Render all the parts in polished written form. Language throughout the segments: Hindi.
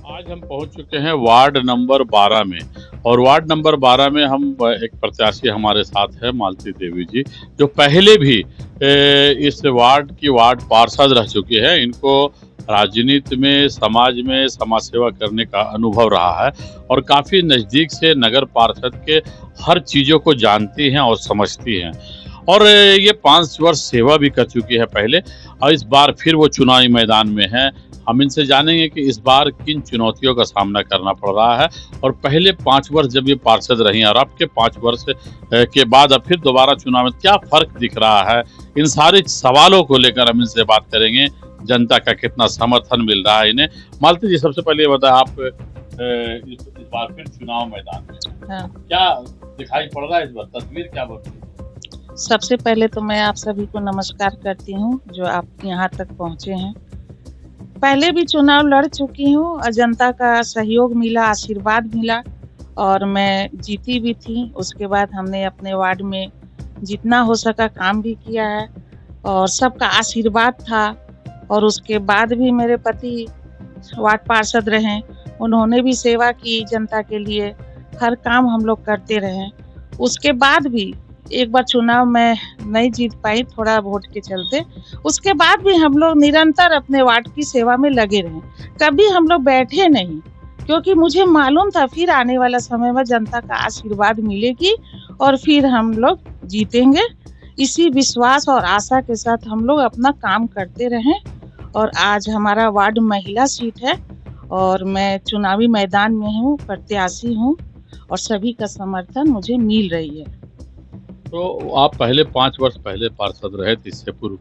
आज हम पहुंच चुके हैं वार्ड नंबर 12 में और वार्ड नंबर 12 में हम एक प्रत्याशी हमारे साथ है मालती देवी जी, जो पहले भी इस वार्ड की वार्ड पार्षद रह चुकी है। इनको राजनीति में, समाज में समाज सेवा करने का अनुभव रहा है और काफ़ी नज़दीक से नगर पार्षद के हर चीज़ों को जानती हैं और समझती हैं। और ये 5 वर्ष सेवा भी कर चुकी है पहले और इस बार फिर वो चुनावी मैदान में है। हम इनसे जानेंगे कि इस बार किन चुनौतियों का सामना करना पड़ रहा है और पहले 5 वर्ष जब ये पार्षद रही और अब के 5 वर्ष के बाद अब फिर दोबारा चुनाव में क्या फ़र्क दिख रहा है। इन सारे सवालों को लेकर हम इनसे बात करेंगे। जनता का कितना समर्थन मिल रहा है इन्हें। मालती जी, सबसे पहले ये बताएं, आप इस बार फिर चुनाव मैदान में हैं। हाँ। क्या दिखाई पड़ रहा है इस बार, तस्वीर क्या बन रही है? सबसे पहले तो मैं आप सभी को नमस्कार करती हूँ जो आप यहाँ तक पहुँचे हैं। पहले भी चुनाव लड़ चुकी हूँ और जनता का सहयोग मिला, आशीर्वाद मिला और मैं जीती भी थी। उसके बाद हमने अपने वार्ड में जितना हो सका काम भी किया है और सबका आशीर्वाद था। और उसके बाद भी मेरे पति वार्ड पार्षद रहे, उन्होंने भी सेवा की जनता के लिए, हर काम हम लोग करते रहे। उसके बाद भी एक बार चुनाव में नहीं जीत पाई थोड़ा वोट के चलते, उसके बाद भी हम लोग निरंतर अपने वार्ड की सेवा में लगे रहे। कभी हम लोग बैठे नहीं, क्योंकि मुझे मालूम था फिर आने वाला समय में जनता का आशीर्वाद मिलेगी और फिर हम लोग जीतेंगे। इसी विश्वास और आशा के साथ हम लोग अपना काम करते रहे और आज हमारा वार्ड महिला सीट है और मैं चुनावी मैदान में हूँ, प्रत्याशी हूँ और सभी का समर्थन मुझे मिल रही है। तो आप पहले 5 वर्ष पहले पार्षद रहे थे इससे पूर्व,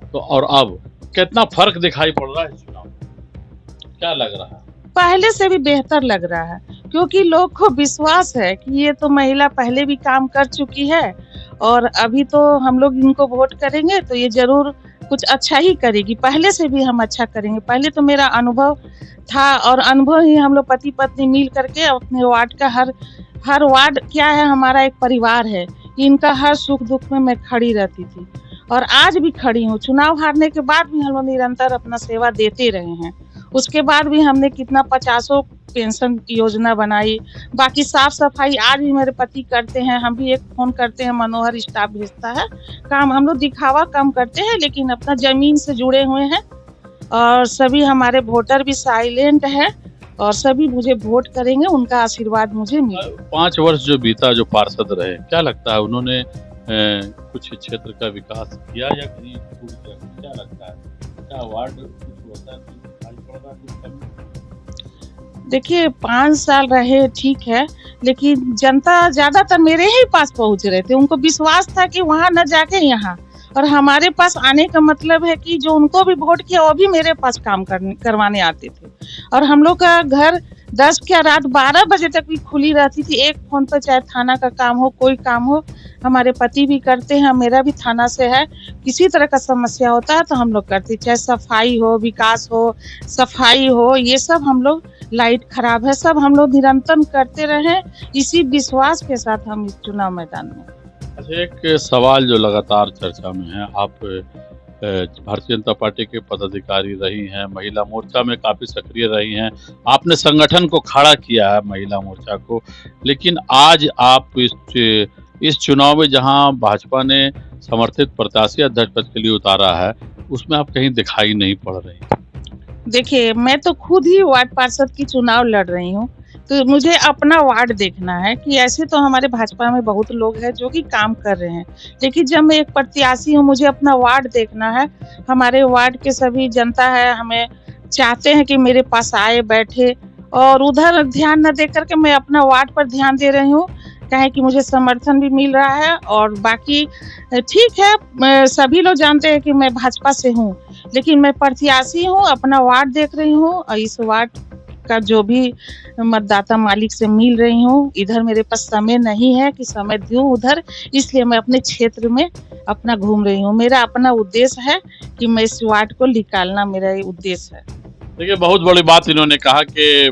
तो और अब कितना फर्क दिखाई पड़ रहा है इस चुनाव में? क्या लग रहा है? पहले से भी बेहतर लग रहा है, क्योंकि लोग को विश्वास है कि ये तो महिला पहले भी काम कर चुकी है और अभी तो हम लोग इनको वोट करेंगे तो ये जरूर कुछ अच्छा ही करेगी। पहले से भी हम अच्छा करेंगे। पहले तो मेरा अनुभव था और अनुभव ही हम लोग पति पत्नी मिल करके अपने वार्ड का हर वार्ड क्या है, हमारा एक परिवार है। इनका हर सुख दुख में मैं खड़ी रहती थी और आज भी खड़ी हूँ। चुनाव हारने के बाद भी हम लोग निरंतर अपना सेवा देते रहे हैं। उसके बाद भी हमने कितना 50 पेंशन योजना बनाई। बाकी साफ सफाई आज भी मेरे पति करते हैं। हम भी एक फोन करते हैं, मनोहर स्टाफ भेजता है काम। हम लोग दिखावा कम करते हैं लेकिन अपना जमीन से जुड़े हुए हैं और सभी हमारे वोटर भी साइलेंट है और सभी मुझे वोट करेंगे, उनका आशीर्वाद मुझे मिले। 5 वर्ष जो बीता, जो पार्षद रहे, क्या लगता है उन्होंने कुछ क्षेत्र का विकास किया या कहीं छूट गया? क्या लगता है, क्या वार्ड कुछ होता है दिखाई पड़ रहा है कुछ कमी? देखिए 5 साल रहे ठीक है, लेकिन जनता ज्यादातर मेरे ही पास पहुंच रहे थे। उनको विश्वास था कि वहां न जाके यहाँ, और हमारे पास आने का मतलब है कि जो उनको भी वोट किया वो भी मेरे पास काम करवाने आते थे। और हम लोग का घर 10 क्या रात 12 बजे तक भी खुली रहती थी। एक फोन पर चाहे थाना का काम हो, कोई काम हो, हमारे पति भी करते हैं, मेरा भी थाना से है। किसी तरह का समस्या होता है तो हम लोग करते, चाहे सफाई हो, विकास हो, सफाई हो, ये सब हम लोग, लाइट खराब है, सब हम लोग निरंतर करते रहे। इसी विश्वास के साथ हम इस चुनाव मैदान में। अच्छा, एक सवाल जो लगातार चर्चा में है, आप भारतीय जनता पार्टी के पदाधिकारी रही हैं, महिला मोर्चा में काफ़ी सक्रिय रही हैं, आपने संगठन को खड़ा किया है महिला मोर्चा को, लेकिन आज आप इस चुनाव में जहां भाजपा ने समर्थित प्रत्याशी अध्यक्ष पद के लिए उतारा है, उसमें आप कहीं दिखाई नहीं पड़ रही। देखिए मैं तो खुद ही वार्ड पार्षद की चुनाव लड़ रही हूँ, तो मुझे अपना वार्ड देखना है कि ऐसे तो हमारे भाजपा में बहुत लोग हैं जो कि काम कर रहे हैं, लेकिन जब मैं एक प्रत्याशी हूँ मुझे अपना वार्ड देखना है। हमारे वार्ड के सभी जनता है, हमें चाहते हैं कि मेरे पास आए, बैठे और उधर ध्यान न दे करके मैं अपना वार्ड पर ध्यान दे रही हूँ, कहे कि मुझे समर्थन भी मिल रहा है। और बाकी ठीक है, सभी लोग जानते हैं कि मैं भाजपा से हूँ, लेकिन मैं प्रत्याशी हूँ, अपना वार्ड देख रही हूँ और इस वार्ड का जो भी मतदाता मालिक से मिल रही हूँ। इधर मेरे पास समय नहीं है कि समय दूं उधर, इसलिए मैं अपने क्षेत्र में अपना घूम रही हूँ। मेरा अपना उद्देश्य है कि मैं इस वार्ड को निकालना, मेरा उद्देश्य है। देखिए, बहुत बड़ी बात इन्होंने कहा कि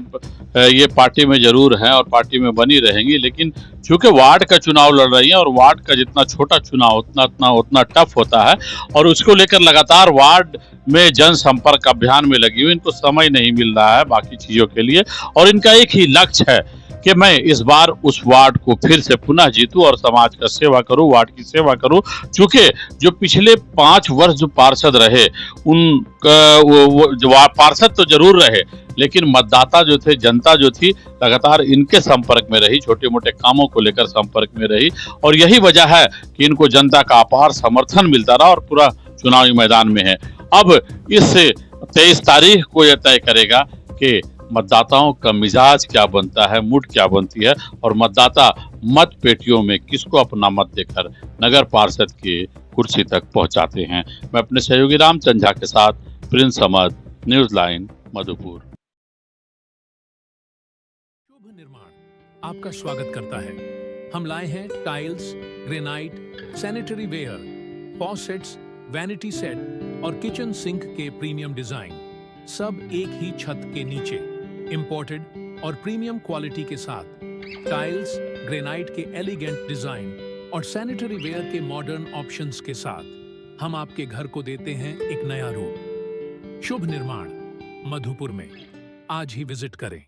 ये पार्टी में ज़रूर हैं और पार्टी में बनी रहेंगी, लेकिन चूँकि वार्ड का चुनाव लड़ रही हैं और वार्ड का जितना छोटा चुनाव उतना टफ होता है और उसको लेकर लगातार वार्ड में जनसंपर्क अभियान में लगी हुई, इनको समय नहीं मिल रहा है बाकी चीज़ों के लिए और इनका एक ही लक्ष्य है कि मैं इस बार उस वार्ड को फिर से पुनः जीतूं और समाज का सेवा करूं, वार्ड की सेवा करूं। चूँकि जो पिछले 5 वर्ष जो पार्षद रहे, उन वो जो पार्षद तो ज़रूर रहे, लेकिन मतदाता जो थे, जनता जो थी, लगातार इनके संपर्क में रही, छोटे-मोटे कामों को लेकर संपर्क में रही और यही वजह है कि इनको जनता का अपार समर्थन मिलता रहा और पूरा चुनावी मैदान में है। अब इस 23 तारीख को यह तय करेगा कि मतदाताओं का मिजाज क्या बनता है, मूड क्या बनती है और मतदाता मत पेटियों में किसको अपना मत देकर नगर पार्षद की कुर्सी तक पहुंचाते हैं। मैं अपने सहयोगी रामचंद्र झा के साथ Prince Ahmad, news line, Madhupur. Shubh Nirman आपका स्वागत करता है। हम लाए हैं tiles, granite, sanitary ware, faucets, vanity set और किचन सिंक के प्रीमियम डिजाइन, सब एक ही छत के नीचे, इंपोर्टेड और प्रीमियम क्वालिटी के साथ। टाइल्स, ग्रेनाइट के एलिगेंट डिजाइन और सैनिटरी वेयर के मॉडर्न ऑप्शंस के साथ हम आपके घर को देते हैं एक नया रूप। शुभ निर्माण मधुपुर में आज ही विजिट करें।